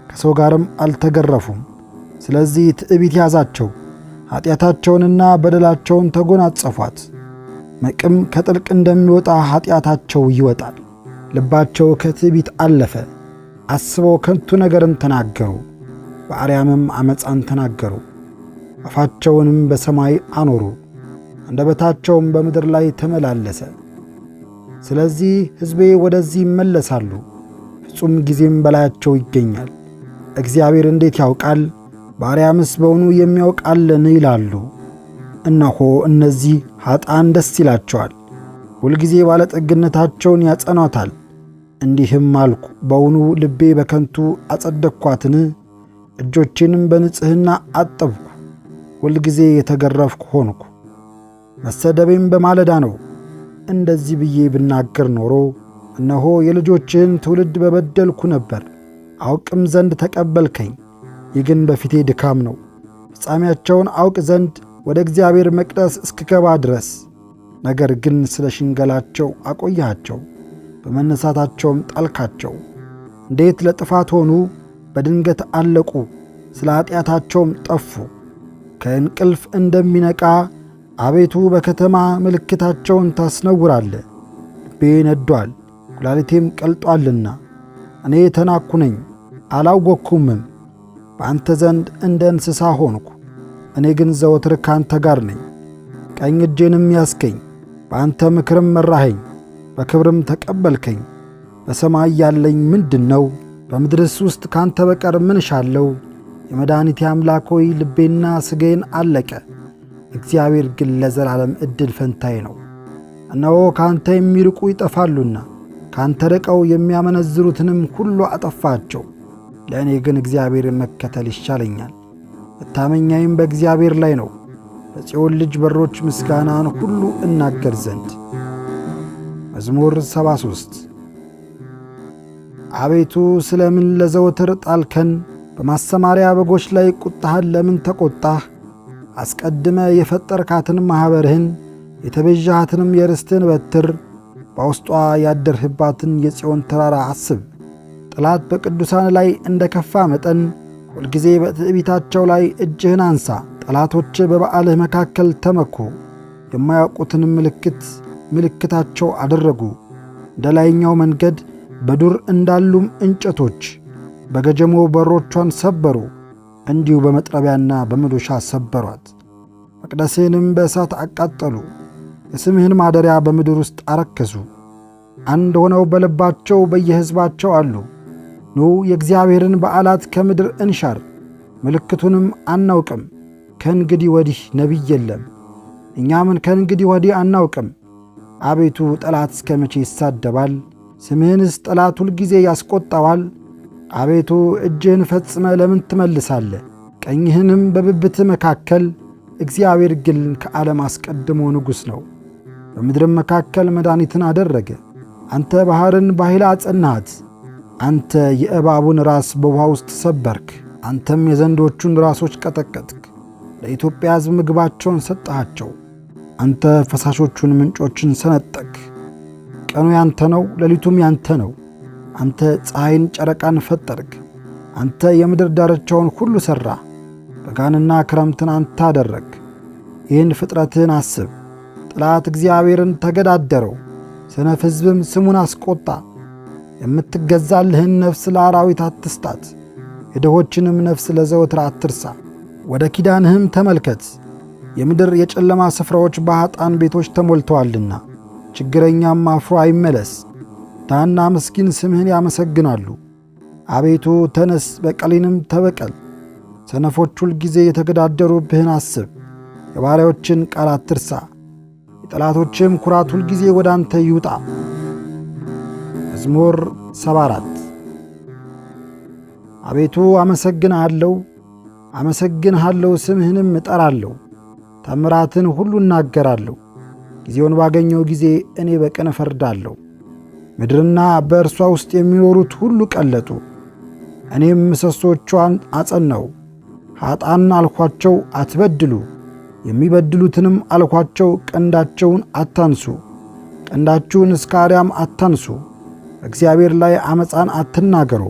ከሰው ጋርም አልተገረፉም። ስለዚህ ትዕቢት ያዛቸው፣ ኀጢአታቸውንና በደላቸውን ተጎናጸፏት። መቅም ከጥልቅ እንደሚወጣ ኀጢአታቸው ይወጣል። ልባቸው ከትዕቢት አለፈ፣ አስበው ከንቱ ነገርን ተናገሩ። በአርያምም ዓመፃን ተናገሩ፣ አፋቸውንም በሰማይ አኖሩ፣ አንደበታቸውም በምድር ላይ ተመላለሰ። ስለዚህ ሕዝቤ ወደዚህ ይመለሳሉ፣ ፍጹም ጊዜም በላያቸው ይገኛል። እግዚአብሔር እንዴት ያውቃል? በአርያምስ በውኑ የሚያውቅ አለን? ይላሉ። እነሆ እነዚህ ኀጥአን ደስ ይላቸዋል፣ ሁልጊዜ ባለጠግነታቸውን ያጸኗታል። እንዲህም አልኩ፣ በውኑ ልቤ በከንቱ አጸደቅኳትን? እጆቼንም በንጽሕና አጠብኩ። ሁልጊዜ የተገረፍኩ ሆንኩ፣ መሰደቤም በማለዳ ነው። እንደዚህ ብዬ ብናገር ኖሮ እነሆ የልጆችህን ትውልድ በበደልኩ ነበር፣ አውቅም ዘንድ ተቀበልከኝ። ይህ ግን በፊቴ ድካም ነው፣ ፍጻሜያቸውን አውቅ ዘንድ ወደ እግዚአብሔር መቅደስ እስክገባ ድረስ። ነገር ግን ስለ ሽንገላቸው አቆያቸው፣ በመነሳታቸውም ጣልካቸው። እንዴት ለጥፋት ሆኑ! በድንገት አለቁ፣ ስለ ኀጢአታቸውም ጠፉ። ከእንቅልፍ እንደሚነቃ አቤቱ በከተማ ምልክታቸውን ታስነውራለህ። ልቤ ነዷል፣ ኩላሊቴም ቀልጧልና። እኔ ተናኩ ነኝ አላወቅኩምም፣ በአንተ ዘንድ እንደ እንስሳ ሆንኩ። እኔ ግን ዘወትር ካንተ ጋር ነኝ። ቀኝ እጄንም ያስከኝ፣ በአንተ ምክርም መራኸኝ፣ በክብርም ተቀበልከኝ። በሰማይ ያለኝ ምንድን ነው? በምድርስ ውስጥ ካንተ በቀር ምን እሻለሁ? የመድኃኒቴ አምላክ ሆይ ልቤና ሥጋዬን አለቀ። እግዚአብሔር ግን ለዘላለም ዕድል ፈንታዬ ነው። እነሆ ካንተ የሚርቁ ይጠፋሉና ካንተ ርቀው የሚያመነዝሩትንም ሁሉ አጠፋቸው። ለእኔ ግን እግዚአብሔርን መከተል ይሻለኛል፣ መታመኛዬም በእግዚአብሔር ላይ ነው። በጽዮን ልጅ በሮች ምስጋናን ሁሉ እናገር ዘንድ። መዝሙር 73 አቤቱ ስለ ምን ለዘወትር ጣልከን? በማሰማሪያ በጎች ላይ ቁጣህን ለምን ተቈጣህ? አስቀድመ የፈጠርካትን ማኅበርህን የተቤዣሃትንም የርስትህን በትር በውስጧ ያደርህባትን የጽዮን ተራራ አስብ። ጠላት በቅዱሳን ላይ እንደ ከፋ መጠን ሁልጊዜ በትዕቢታቸው ላይ እጅህን አንሣ። ጠላቶች በበዓልህ መካከል ተመኩ፣ የማያውቁትንም ምልክታቸው አደረጉ። እንደ ላይኛው መንገድ በዱር እንዳሉም እንጨቶች በገጀሞ በሮቿን ሰበሩ፣ እንዲሁ በመጥረቢያና በመዶሻ ሰበሯት። መቅደስህንም በእሳት አቃጠሉ፣ የስምህን ማደሪያ በምድር ውስጥ አረከሱ። አንድ ሆነው በልባቸው በየሕዝባቸው አሉ። ኑ የእግዚአብሔርን በዓላት ከምድር እንሻር፣ ምልክቱንም አናውቅም። ከእንግዲህ ወዲህ ነቢይ የለም። እኛምን ከእንግዲህ ወዲህ አናውቅም። አቤቱ ጠላት እስከ መቼ ይሳደባል? ስምህንስ ጠላት ሁልጊዜ ያስቈጣዋል። አቤቱ እጅህን ፈጽመ ለምን ትመልሳለህ? ቀኝህንም በብብትህ መካከል። እግዚአብሔር ግን ከዓለም አስቀድሞ ንጉሥ ነው፣ በምድርም መካከል መድኃኒትን አደረገ። አንተ ባሕርን በኃይል አጸናሃት። አንተ የእባቡን ራስ በውኃ ውስጥ ሰበርክ። አንተም የዘንዶቹን ራሶች ቀጠቀጥክ። ለኢትዮጵያ ሕዝብ ምግባቸውን ሰጠሃቸው። አንተ ፈሳሾቹን ምንጮችን ሰነጠቅ። ቀኑ ያንተ ነው፣ ሌሊቱም ያንተ ነው። አንተ ፀሐይን ጨረቃን ፈጠርክ። አንተ የምድር ዳርቻውን ሁሉ ሠራ። በጋንና ክረምትን አንተ አደረግ። ይህን ፍጥረትህን አስብ። ጠላት እግዚአብሔርን ተገዳደረው፣ ሰነፍ ሕዝብም ስሙን አስቈጣ። የምትገዛልህን ነፍስ ለአራዊት አትስጣት፣ የድሆችንም ነፍስ ለዘወትር አትርሳ። ወደ ኪዳንህም ተመልከት። የምድር የጨለማ ስፍራዎች በኀጣን ቤቶች ተሞልተዋልና፣ ችግረኛም አፍሮ አይመለስ። ድሃና ምስኪን ስምህን ያመሰግናሉ። አቤቱ ተነስ፣ በቀሌንም ተበቀል። ሰነፎች ሁል ጊዜ የተገዳደሩብህን አስብ። የባሪያዎችን ቃል አትርሳ። የጠላቶችም ኩራት ሁል ጊዜ ወደ አንተ ይውጣ። መዝሙር 74 አቤቱ አመሰግንሃለሁ፣ አመሰግንሃለሁ፣ ስምህንም እጠራለሁ። ተአምራትን ሁሉ እናገራለሁ። ጊዜውን ባገኘው ጊዜ እኔ በቀን እፈርዳለሁ። ምድርና በእርሷ ውስጥ የሚኖሩት ሁሉ ቀለጡ። እኔም ምሰሶቿን አጸናው። ኀጣን አልኳቸው አትበድሉ፣ የሚበድሉትንም አልኳቸው ቀንዳቸውን አታንሱ። ቀንዳችሁን እስከ አርያም አታንሱ። እግዚአብሔር ላይ ዓመፃን አትናገሩ።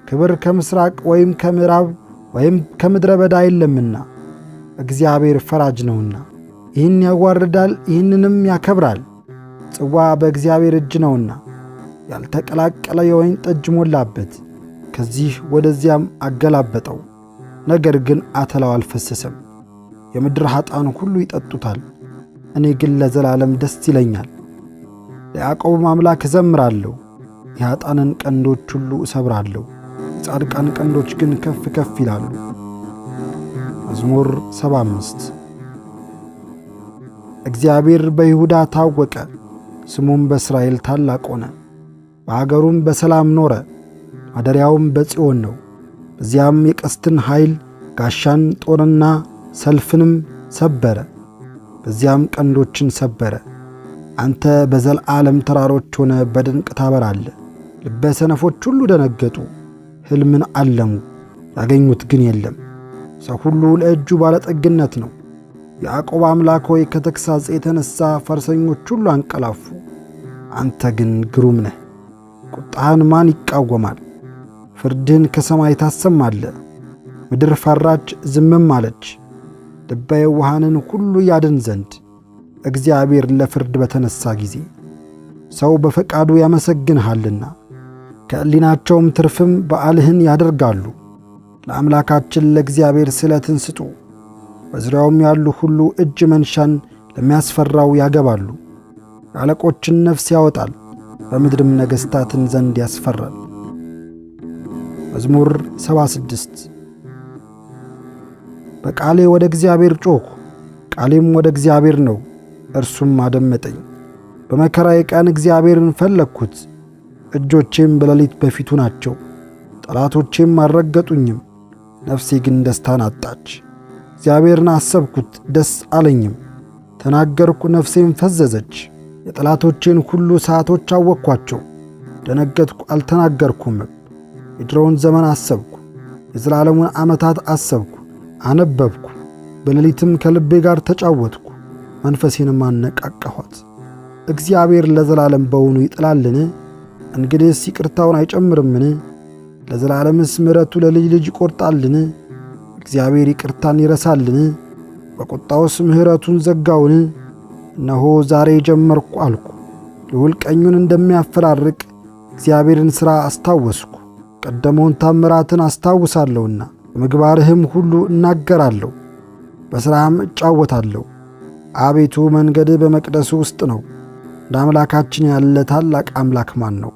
ክብር ከምሥራቅ ወይም ከምዕራብ ወይም ከምድረ በዳ የለምና፣ እግዚአብሔር ፈራጅ ነውና። ይህን ያዋርዳል፣ ይህንንም ያከብራል። ጽዋ በእግዚአብሔር እጅ ነውና፣ ያልተቀላቀለ የወይን ጠጅ ሞላበት። ከዚህ ወደዚያም አገላበጠው፣ ነገር ግን አተላው አልፈሰሰም። የምድር ኀጣን ሁሉ ይጠጡታል፣ እኔ ግን ለዘላለም ደስ ይለኛል። ለያዕቆብም አምላክ እዘምራለሁ። የኀጣንን ቀንዶች ሁሉ እሰብራለሁ፣ የጻድቃን ቀንዶች ግን ከፍ ከፍ ይላሉ። መዝሙር 75 እግዚአብሔር በይሁዳ ታወቀ፣ ስሙም በእስራኤል ታላቅ ሆነ። በአገሩም በሰላም ኖረ፣ ማደሪያውም በጽዮን ነው። በዚያም የቀስትን ኃይል ጋሻን፣ ጦርና ሰልፍንም ሰበረ። በዚያም ቀንዶችን ሰበረ። አንተ በዘላለም ተራሮች ሆነ በድንቅ ታበራለህ። ልበ ሰነፎች ሁሉ ደነገጡ፣ ሕልምን አለሙ፣ ያገኙት ግን የለም። ሰው ሁሉ ለእጁ ባለጠግነት ነው። ያዕቆብ አምላክ ሆይ ከተግሣጽ የተነሣ ፈረሰኞች ሁሉ አንቀላፉ። አንተ ግን ግሩም ነህ። ቁጣህን ማን ይቃወማል? ፍርድህን ከሰማይ ታሰማለህ። ምድር ፈራች፣ ዝምም አለች፣ ልበ የዋሃንን ሁሉ ያድን ዘንድ እግዚአብሔር ለፍርድ በተነሣ ጊዜ። ሰው በፈቃዱ ያመሰግንሃልና ከሕሊናቸውም ትርፍም በዓልህን ያደርጋሉ። ለአምላካችን ለእግዚአብሔር ስእለትን ስጡ። በዙሪያውም ያሉ ሁሉ እጅ መንሻን ለሚያስፈራው ያገባሉ። የአለቆችን ነፍስ ያወጣል፣ በምድርም ነገሥታትን ዘንድ ያስፈራል። መዝሙር 76 በቃሌ ወደ እግዚአብሔር ጮኽሁ፣ ቃሌም ወደ እግዚአብሔር ነው፣ እርሱም አደመጠኝ። በመከራዬ ቀን እግዚአብሔርን ፈለግሁት፣ እጆቼም በሌሊት በፊቱ ናቸው። ጠላቶቼም አልረገጡኝም፣ ነፍሴ ግን ደስታን አጣች። እግዚአብሔርን አሰብኩት፣ ደስ አለኝም። ተናገርኩ፣ ነፍሴም ፈዘዘች። የጠላቶቼን ሁሉ ሰዓቶች አወቅኳቸው። ደነገጥኩ፣ አልተናገርኩም። የድሮውን ዘመን አሰብኩ፣ የዘላለሙን ዓመታት አሰብኩ፣ አነበብኩ። በሌሊትም ከልቤ ጋር ተጫወትኩ፣ መንፈሴንም አነቃቃኋት። እግዚአብሔር ለዘላለም በውኑ ይጥላልን? እንግዲህስ ይቅርታውን አይጨምርምን? ለዘላለምስ ምሕረቱ ለልጅ ልጅ ይቈርጣልን? እግዚአብሔር ይቅርታን ይረሳልን? በቁጣውስ ምሕረቱን ዘጋውን? እነሆ ዛሬ ጀመርኩ አልኩ፣ ልዑል ቀኙን እንደሚያፈራርቅ እግዚአብሔርን ሥራ አስታወስኩ። ቀደመውን ታምራትን አስታውሳለሁና በምግባርህም ሁሉ እናገራለሁ፣ በሥራህም እጫወታለሁ። አቤቱ መንገድህ በመቅደሱ ውስጥ ነው። እንደ አምላካችን ያለ ታላቅ አምላክ ማን ነው?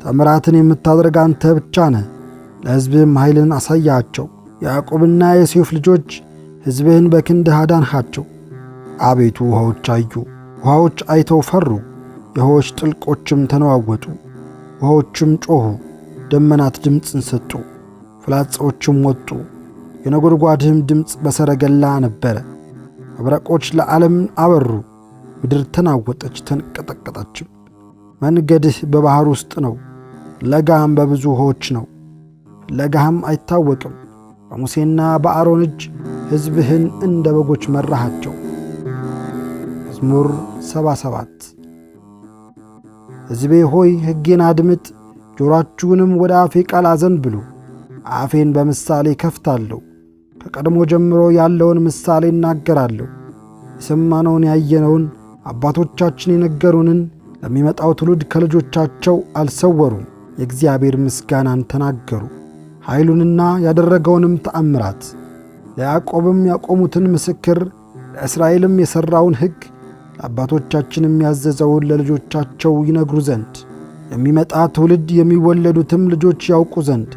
ተአምራትን የምታደርግ አንተ ብቻ ነህ። ለሕዝብህም ኃይልን አሳያቸው። ያዕቆብና የዮሴፍ ልጆች ሕዝብህን በክንድህ አዳንሃቸው። አቤቱ ውኃዎች አዩ፣ ውኃዎች አይተው ፈሩ፣ የውኃዎች ጥልቆችም ተነዋወጡ። ውኃዎችም ጮኹ፣ ደመናት ድምፅን ሰጡ፣ ፍላጻዎችም ወጡ። የነጎድጓድህም ድምፅ በሰረገላ ነበረ። መብረቆች ለዓለም አበሩ፣ ምድር ተናወጠች ተንቀጠቀጠችም። መንገድህ በባሕር ውስጥ ነው፣ ፍለጋህም በብዙ ውኆች ነው። ፍለጋህም አይታወቅም። በሙሴና በአሮን እጅ ሕዝብህን እንደ በጎች መራሃቸው። መዝሙር 77 ሕዝቤ ሆይ ሕጌን አድምጥ፣ ጆሮአችሁንም ወደ አፌ ቃል አዘንብሉ። አፌን በምሳሌ ከፍታለሁ፣ ከቀድሞ ጀምሮ ያለውን ምሳሌ እናገራለሁ። የሰማነውን ያየነውን አባቶቻችን የነገሩንን ለሚመጣው ትውልድ ከልጆቻቸው አልሰወሩም። የእግዚአብሔር ምስጋናን ተናገሩ፣ ኃይሉንና ያደረገውንም ተአምራት። ለያዕቆብም ያቆሙትን ምስክር፣ ለእስራኤልም የሠራውን ሕግ፣ ለአባቶቻችንም ያዘዘውን ለልጆቻቸው ይነግሩ ዘንድ፣ የሚመጣ ትውልድ የሚወለዱትም ልጆች ያውቁ ዘንድ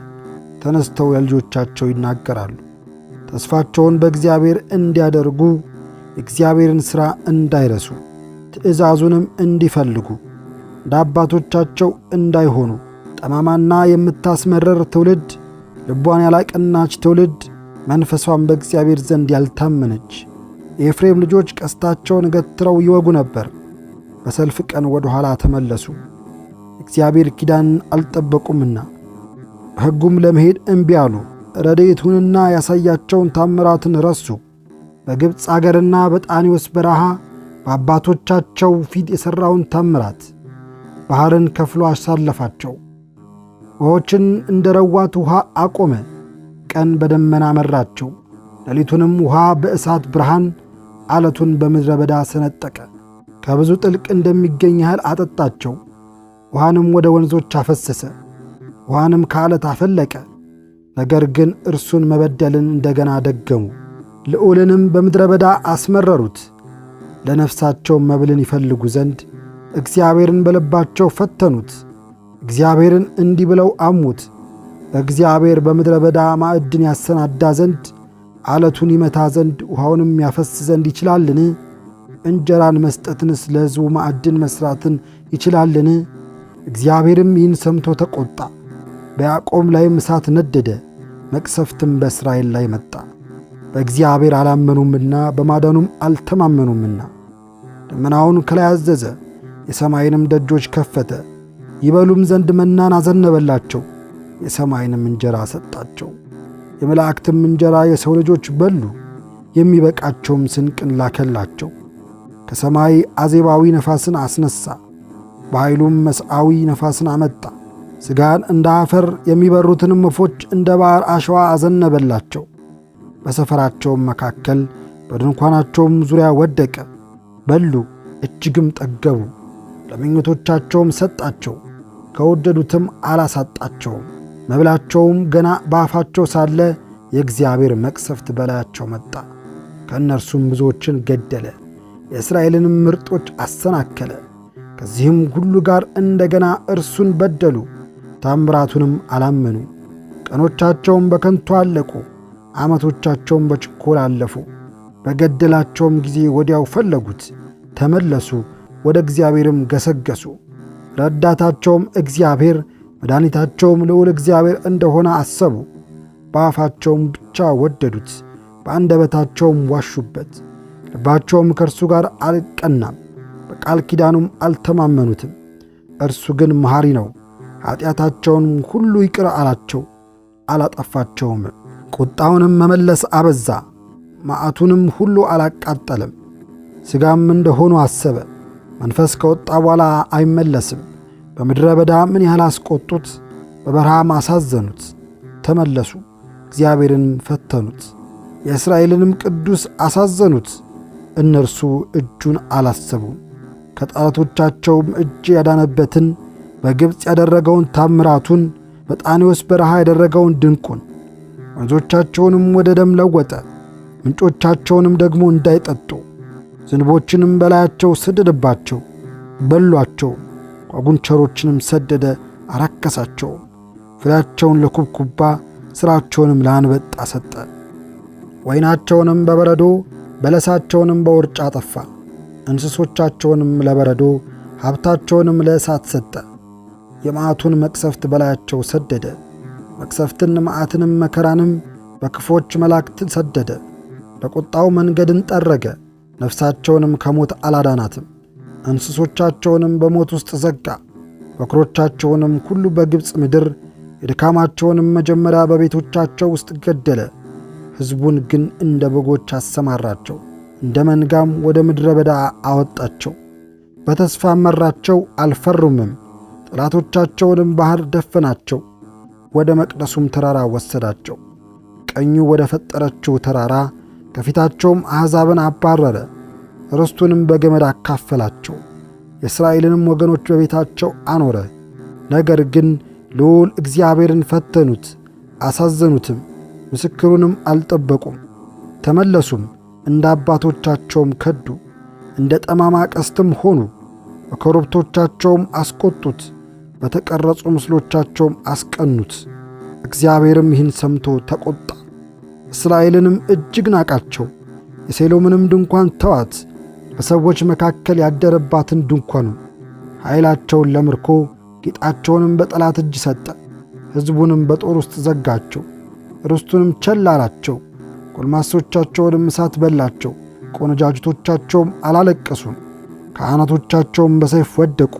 ተነስተው ለልጆቻቸው ይናገራሉ። ተስፋቸውን በእግዚአብሔር እንዲያደርጉ፣ የእግዚአብሔርን ሥራ እንዳይረሱ፣ ትእዛዙንም እንዲፈልጉ፣ እንደ አባቶቻቸው እንዳይሆኑ። ጠማማና የምታስመረር ትውልድ፣ ልቧን ያላቀናች ትውልድ፣ መንፈሷን በእግዚአብሔር ዘንድ ያልታመነች። የኤፍሬም ልጆች ቀስታቸውን ገትረው ይወጉ ነበር፣ በሰልፍ ቀን ወደ ኋላ ተመለሱ። እግዚአብሔር ኪዳንን አልጠበቁምና በሕጉም ለመሄድ እምቢ አሉ። ረድኤቱንና ያሳያቸውን ታምራትን ረሱ። በግብፅ አገርና በጣኔዎስ በረሃ በአባቶቻቸው ፊት የሠራውን ታምራት፣ ባሕርን ከፍሎ አሳለፋቸው። ውኆችን እንደ ረዋት ውኃ አቆመ። ቀን በደመና መራቸው፣ ሌሊቱንም ውኃ በእሳት ብርሃን። ዓለቱን በምድረ በዳ ሰነጠቀ፣ ከብዙ ጥልቅ እንደሚገኝ ያህል አጠጣቸው። ውኃንም ወደ ወንዞች አፈሰሰ፣ ውኃንም ከዓለት አፈለቀ። ነገር ግን እርሱን መበደልን እንደገና ደገሙ፣ ልዑልንም በምድረ በዳ አስመረሩት። ለነፍሳቸው መብልን ይፈልጉ ዘንድ እግዚአብሔርን በልባቸው ፈተኑት። እግዚአብሔርን እንዲህ ብለው አሙት፣ እግዚአብሔር በምድረ በዳ ማዕድን ያሰናዳ ዘንድ፣ ዓለቱን ይመታ ዘንድ፣ ውኃውንም ያፈስ ዘንድ ይችላልን? እንጀራን መስጠትንስ ለሕዝቡ ማዕድን መሥራትን ይችላልን? እግዚአብሔርም ይህን ሰምቶ ተቈጣ። በያዕቆብ ላይም እሳት ነደደ፣ መቅሰፍትም በእስራኤል ላይ መጣ። በእግዚአብሔር አላመኑምና በማዳኑም አልተማመኑምና። ደመናውን ከላይ አዘዘ፣ የሰማይንም ደጆች ከፈተ። ይበሉም ዘንድ መናን አዘነበላቸው፣ የሰማይንም እንጀራ ሰጣቸው። የመላእክትም እንጀራ የሰው ልጆች በሉ፣ የሚበቃቸውም ስንቅን ላከላቸው። ከሰማይ አዜባዊ ነፋስን አስነሣ፣ በኃይሉም መስዓዊ ነፋስን አመጣ። ሥጋን እንደ አፈር የሚበሩትንም ወፎች እንደ ባሕር አሸዋ አዘነበላቸው። በሰፈራቸውም መካከል በድንኳናቸውም ዙሪያ ወደቀ። በሉ እጅግም ጠገቡ፣ ለምኞቶቻቸውም ሰጣቸው፣ ከወደዱትም አላሳጣቸውም። መብላቸውም ገና በአፋቸው ሳለ የእግዚአብሔር መቅሰፍት በላያቸው መጣ። ከእነርሱም ብዙዎችን ገደለ፣ የእስራኤልንም ምርጦች አሰናከለ። ከዚህም ሁሉ ጋር እንደገና እርሱን በደሉ፣ ታምራቱንም አላመኑ። ቀኖቻቸውም በከንቱ አለቁ፣ ዓመቶቻቸውም በችኮላ አለፉ። በገደላቸውም ጊዜ ወዲያው ፈለጉት፣ ተመለሱ፣ ወደ እግዚአብሔርም ገሰገሱ። ረዳታቸውም እግዚአብሔር መድኃኒታቸውም ልዑል እግዚአብሔር እንደሆነ አሰቡ። በአፋቸውም ብቻ ወደዱት፣ በአንደበታቸውም ዋሹበት። ልባቸውም ከእርሱ ጋር አልቀናም፣ በቃል ኪዳኑም አልተማመኑትም። እርሱ ግን መሐሪ ነው፣ ኀጢአታቸውንም ሁሉ ይቅር አላቸው፣ አላጠፋቸውም። ቁጣውንም መመለስ አበዛ፣ መዓቱንም ሁሉ አላቃጠለም። ሥጋም እንደሆኑ አሰበ፣ መንፈስ ከወጣ በኋላ አይመለስም። በምድረ በዳ ምን ያህል አስቈጡት፣ በበረሃም አሳዘኑት። ተመለሱ፣ እግዚአብሔርንም ፈተኑት፣ የእስራኤልንም ቅዱስ አሳዘኑት። እነርሱ እጁን አላሰቡም። ከጠላቶቻቸውም እጅ ያዳነበትን፣ በግብፅ ያደረገውን ታምራቱን፣ በጣኔዎስ በረሃ ያደረገውን ድንቁን። ወንዞቻቸውንም ወደ ደም ለወጠ፣ ምንጮቻቸውንም ደግሞ እንዳይጠጡ። ዝንቦችንም በላያቸው ሰደደባቸው፣ በሏቸው። ጓጉንቸሮችንም ሰደደ፣ አራከሳቸውም። ፍሬያቸውን ለኩብኩባ ሥራቸውንም ለአንበጣ ሰጠ። ወይናቸውንም በበረዶ በለሳቸውንም በውርጫ አጠፋ። እንስሶቻቸውንም ለበረዶ ሀብታቸውንም ለእሳት ሰጠ። የመዓቱን መቅሰፍት በላያቸው ሰደደ። መቅሰፍትን መዓትንም መከራንም በክፎች መላእክት ሰደደ። በቁጣው መንገድን ጠረገ፣ ነፍሳቸውንም ከሞት አላዳናትም። እንስሶቻቸውንም በሞት ውስጥ ዘጋ። በኵሮቻቸውንም ሁሉ በግብፅ ምድር የድካማቸውንም መጀመሪያ በቤቶቻቸው ውስጥ ገደለ። ሕዝቡን ግን እንደ በጎች አሰማራቸው፣ እንደ መንጋም ወደ ምድረ በዳ አወጣቸው። በተስፋ መራቸው፣ አልፈሩምም። ጠላቶቻቸውንም ባሕር ደፈናቸው፣ ወደ መቅደሱም ተራራ ወሰዳቸው። ቀኙ ወደ ፈጠረችው ተራራ ከፊታቸውም አሕዛብን አባረረ። ርስቱንም በገመድ አካፈላቸው። የእስራኤልንም ወገኖች በቤታቸው አኖረ። ነገር ግን ልዑል እግዚአብሔርን ፈተኑት፣ አሳዘኑትም፣ ምስክሩንም አልጠበቁም። ተመለሱም፣ እንደ አባቶቻቸውም ከዱ፣ እንደ ጠማማ ቀስትም ሆኑ። በኮረብቶቻቸውም አስቈጡት፣ በተቀረጹ ምስሎቻቸውም አስቀኑት። እግዚአብሔርም ይህን ሰምቶ ተቈጣ፣ እስራኤልንም እጅግ ናቃቸው። የሴሎምንም ድንኳን ተዋት፣ በሰዎች መካከል ያደረባትን ድንኳኑን። ኃይላቸውን ለምርኮ ጌጣቸውንም በጠላት እጅ ሰጠ። ሕዝቡንም በጦር ውስጥ ዘጋቸው፣ ርስቱንም ቸል አላቸው። ጎልማሶቻቸውንም እሳት በላቸው፣ ቆነጃጅቶቻቸውም አላለቀሱም። ካህናቶቻቸውም በሰይፍ ወደቁ፣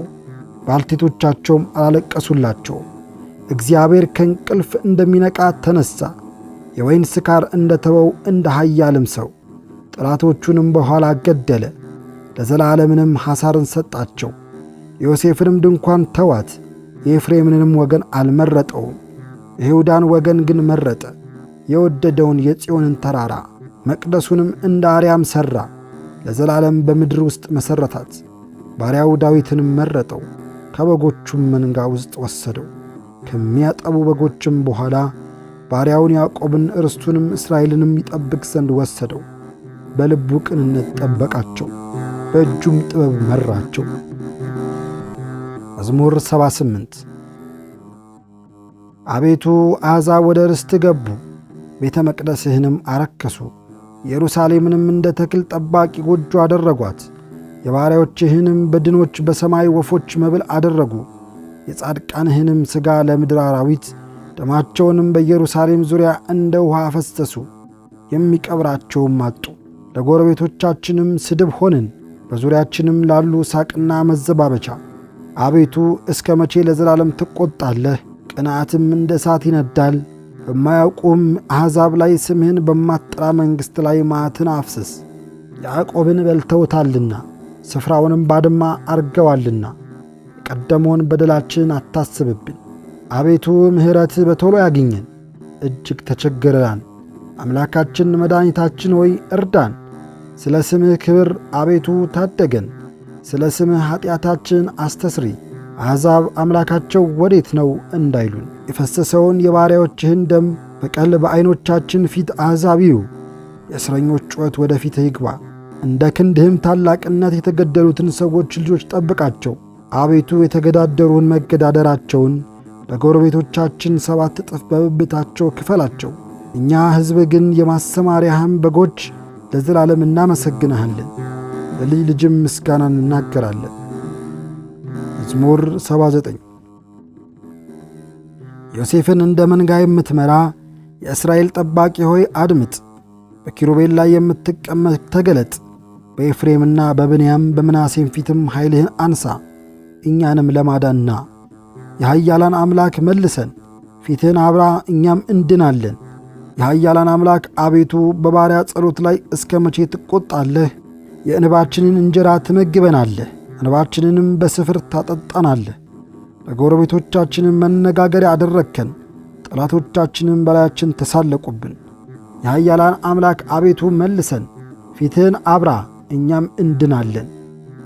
ባልቴቶቻቸውም አላለቀሱላቸውም። እግዚአብሔር ከእንቅልፍ እንደሚነቃ ተነሣ፣ የወይን ስካር እንደ ተወው እንደ ኃያልም ሰው። ጠላቶቹንም በኋላ ገደለ፣ ለዘላለምንም ሐሳርን ሰጣቸው። የዮሴፍንም ድንኳን ተዋት፣ የኤፍሬምንም ወገን አልመረጠውም። የይሁዳን ወገን ግን መረጠ፣ የወደደውን የጽዮንን ተራራ። መቅደሱንም እንደ አርያም ሠራ፣ ለዘላለም በምድር ውስጥ መሠረታት። ባሪያው ዳዊትንም መረጠው፣ ከበጎቹም መንጋ ውስጥ ወሰደው። ከሚያጠቡ በጎችም በኋላ ባሪያውን ያዕቆብን ርስቱንም እስራኤልንም ይጠብቅ ዘንድ ወሰደው። በልቡ ቅንነት ጠበቃቸው፣ በእጁም ጥበብ መራቸው። መዝሙር 78 አቤቱ አሕዛብ ወደ ርስት ገቡ፣ ቤተ መቅደስህንም አረከሱ። ኢየሩሳሌምንም እንደ ተክል ጠባቂ ጎጆ አደረጓት። የባሪያዎችህንም በድኖች በሰማይ ወፎች መብል አደረጉ። የጻድቃንህንም ሥጋ ለምድር አራዊት፣ ደማቸውንም በኢየሩሳሌም ዙሪያ እንደ ውኃ አፈሰሱ። የሚቀብራቸውም አጡ። ለጎረቤቶቻችንም ስድብ ሆንን፣ በዙሪያችንም ላሉ ሳቅና መዘባበቻ። አቤቱ እስከ መቼ ለዘላለም ትቈጣለህ? ቅንዓትም እንደ እሳት ይነዳል። በማያውቁም አሕዛብ ላይ ስምህን በማትጠራ መንግሥት ላይ መዓትን አፍስስ። ያዕቆብን በልተውታልና ስፍራውንም ባድማ አርገዋልና። የቀደመውን በደላችን አታስብብን። አቤቱ ምሕረትህ በቶሎ ያግኘን፣ እጅግ ተቸግረናል። አምላካችን መድኃኒታችን ሆይ እርዳን። ስለ ስምህ ክብር አቤቱ ታደገን። ስለ ስምህ ኀጢአታችን አስተስሪ። አሕዛብ አምላካቸው ወዴት ነው እንዳይሉን። የፈሰሰውን የባሪያዎችህን ደም በቀል በዐይኖቻችን ፊት አሕዛብ ይዩ። የእስረኞች ጩኸት ወደ ፊትህ ይግባ። እንደ ክንድህም ታላቅነት የተገደሉትን ሰዎች ልጆች ጠብቃቸው። አቤቱ የተገዳደሩን መገዳደራቸውን ለጎረቤቶቻችን 7 እጥፍ በብብታቸው ክፈላቸው። እኛ ሕዝብ ግን የማሰማሪያህም በጎች ለዘላለም እናመሰግንሃለን፣ ለልጅ ልጅም ምስጋናን እናገራለን። መዝሙር 79 ዮሴፍን እንደ መንጋ የምትመራ የእስራኤል ጠባቂ ሆይ አድምጥ። በኪሩቤል ላይ የምትቀመጥ ተገለጥ። በኤፍሬምና በብንያም በምናሴም ፊትም ኃይልህን አንሳ፣ እኛንም ለማዳንና የኃያላን አምላክ መልሰን። ፊትህን አብራ፣ እኛም እንድናለን። የኃያላን አምላክ አቤቱ በባሪያ ጸሎት ላይ እስከ መቼ ትቈጣለህ? የእንባችንን እንጀራ ትመግበናለህ፣ እንባችንንም በስፍር ታጠጣናለህ። ለጎረቤቶቻችንም መነጋገሪያ አደረግከን፣ ጠላቶቻችንም በላያችን ተሳለቁብን። የኃያላን አምላክ አቤቱ መልሰን። ፊትህን አብራ፣ እኛም እንድናለን።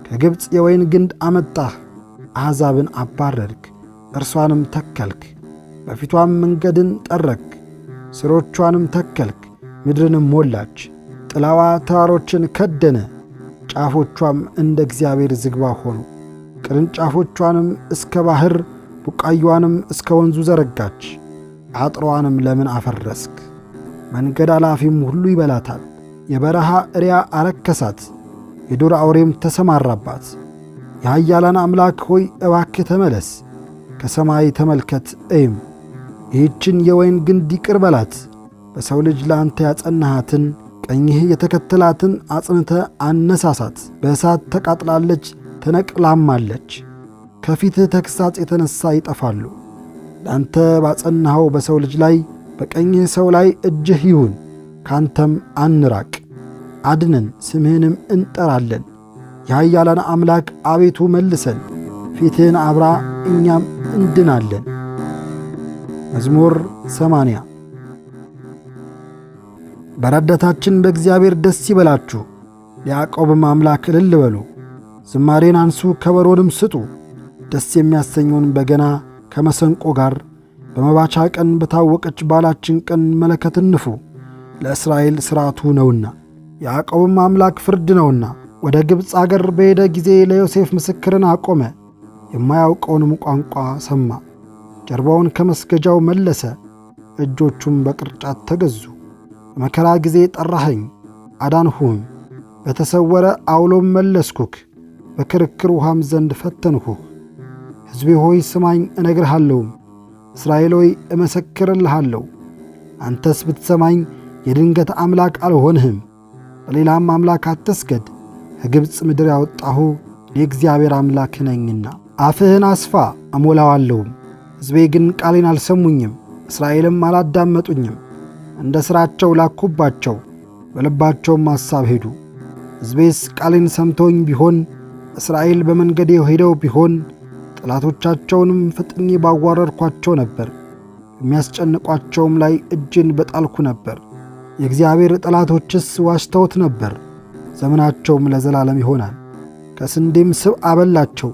ከግብፅ የወይን ግንድ አመጣህ፣ አሕዛብን አባረርክ፣ እርሷንም ተከልክ። በፊቷም መንገድን ጠረግክ፣ ሥሮቿንም ተከልክ፣ ምድርንም ሞላች። ጥላዋ ተራሮችን ከደነ፣ ጫፎቿም እንደ እግዚአብሔር ዝግባ ሆኑ። ቅርንጫፎቿንም እስከ ባሕር ቡቃያዋንም እስከ ወንዙ ዘረጋች። አጥሯንም ለምን አፈረስክ? መንገድ አላፊም ሁሉ ይበላታል። የበረሃ እሪያ አረከሳት፣ የዱር አውሬም ተሰማራባት። የኃያላን አምላክ ሆይ እባክህ ተመለስ፣ ከሰማይ ተመልከት እይም። ይህችን የወይን ግንድ ይቅር በላት። በሰው ልጅ ለአንተ ያጸናሃትን ቀኝህ የተከተላትን አጽንተ አነሳሳት። በእሳት ተቃጥላለች ተነቅላማለች። ከፊትህ ተግሣጽ የተነሣ ይጠፋሉ። ለአንተ ባጸናኸው በሰው ልጅ ላይ በቀኝህ ሰው ላይ እጅህ ይሁን። ካንተም አንራቅ። አድነን፣ ስምህንም እንጠራለን። የኃያላን አምላክ አቤቱ መልሰን፣ ፊትህን አብራ እኛም እንድናለን። መዝሙር 80 በረዳታችን በእግዚአብሔር ደስ ይበላችሁ፣ የያዕቆብም አምላክ እልል በሉ። ዝማሬን አንሱ፣ ከበሮንም ስጡ፣ ደስ የሚያሰኘውን በገና ከመሰንቆ ጋር። በመባቻ ቀን በታወቀች ባላችን ቀን መለከትን ንፉ። ለእስራኤል ሥርዓቱ ነውና የያዕቆብም አምላክ ፍርድ ነውና። ወደ ግብፅ አገር በሄደ ጊዜ ለዮሴፍ ምስክርን አቆመ። የማያውቀውንም ቋንቋ ሰማ። ጀርባውን ከመስገጃው መለሰ፣ እጆቹም በቅርጫት ተገዙ። በመከራ ጊዜ ጠራኸኝ አዳንሁህም። በተሰወረ አውሎም መለስኩክ፣ በክርክር ውሃም ዘንድ ፈተንሁህ። ሕዝቤ ሆይ ስማኝ እነግርሃለሁም፣ እስራኤል ሆይ እመሰክርልሃለሁ። አንተስ ብትሰማኝ የድንገት አምላክ አልሆንህም። በሌላም አምላክ አትስገድ። ከግብፅ ምድር ያወጣሁ እኔ እግዚአብሔር አምላክ ነኝና። አፍህን አስፋ እሞላዋለሁም። ሕዝቤ ግን ቃሌን አልሰሙኝም፣ እስራኤልም አላዳመጡኝም። እንደ ሥራቸው ላኩባቸው፣ በልባቸውም ሐሳብ ሄዱ። ሕዝቤስ ቃሌን ሰምተውኝ ቢሆን፣ እስራኤል በመንገዴ ሄደው ቢሆን፣ ጠላቶቻቸውንም ፍጥኜ ባዋረድኳቸው ነበር። የሚያስጨንቋቸውም ላይ እጅን በጣልኩ ነበር። የእግዚአብሔር ጠላቶችስ ዋሽተውት ነበር፣ ዘመናቸውም ለዘላለም ይሆናል። ከስንዴም ስብ አበላቸው፣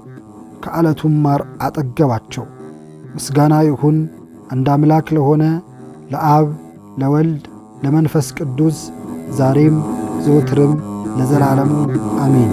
ከዓለቱም ማር አጠገባቸው። ምስጋና ይሁን አንድ አምላክ ለሆነ ለአብ ለወልድ ለመንፈስ ቅዱስ ዛሬም ዘወትርም ለዘላለሙ አሜን።